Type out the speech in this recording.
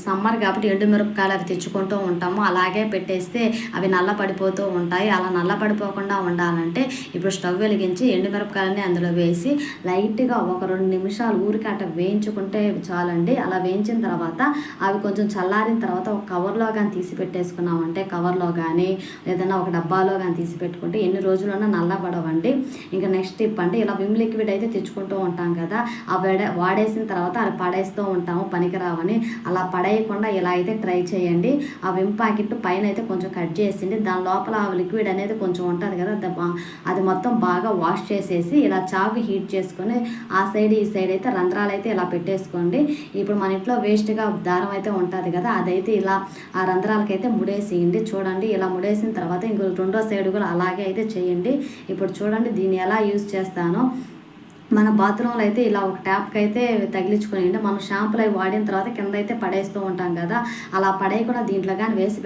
Summer కాబట్టి ఎండుమిరపకాయలు అవి తెచ్చుకుంటూ ఉంటాము. అలాగే పెట్టేస్తే అవి నల్ల పడిపోతూ ఉంటాయి. అలా నల్ల పడిపోకుండా ఉండాలంటే ఇప్పుడు స్టవ్ వెలిగించి ఎండుమిరపకాయలని అందులో వేసి లైట్గా ఒక 2 నిమిషాలు ఊరికి అట్ట వేయించుకుంటే చాలండి. అలా వేయించిన తర్వాత అవి కొంచెం చల్లారిన తర్వాత ఒక కవర్లో కానీ తీసి పెట్టేసుకున్నామంటే, కవర్లో కానీ ఏదైనా ఒక డబ్బాలో కానీ తీసి పెట్టుకుంటే ఎన్ని రోజులన్నా నల్లబడవండి. ఇంకా నెక్స్ట్ టిప్ అంటే ఇలా విమ్ లిక్విడ్ అయితే తెచ్చుకుంటూ ఉంటాం కదా, ఆ వాడేసిన తర్వాత అది పడేస్తూ ఉంటాము పనికిరావని. అలా పడేయకుండా ఇలా అయితే ట్రై చేయండి. ఆ విమ్ ప్యాకెట్ పైన అయితే కొంచెం కట్ చేసింది, దాని లోపల ఆ లిక్విడ్ అనేది కొంచెం ఉంటుంది కదా, అది మొత్తం బాగా వాష్ చేసేసి ఇలా చాకు హీట్ చేసుకొని ఆ సైడ్ ఈ సైడ్ అయితే రంధ్రాలు అయితే ఇలా పెట్టేసుకోండి. ఇప్పుడు మన ఇంట్లో వేస్ట్గా దారం అయితే ఉంటుంది కదా, అదైతే ఇలా ఆ రంధ్రాలకైతే ముడేసేయండి. చూడండి ఇలా ముడేసిన తర్వాత ఇంకో రెండో సైడ్ కూడా అలాగే అయితే చేయండి. ఇప్పుడు చూడండి దీన్ని ఎలా యూజ్ చేస్తానో. మన బాత్రూంలో అయితే ఇలా ఒక ట్యాప్కి అయితే తగిలించుకొని మనం షాంపులు అవి వాడిన తర్వాత కింద అయితే పడేస్తూ ఉంటాం కదా, అలా పడేయకుండా దీంట్లో కానీ వేసి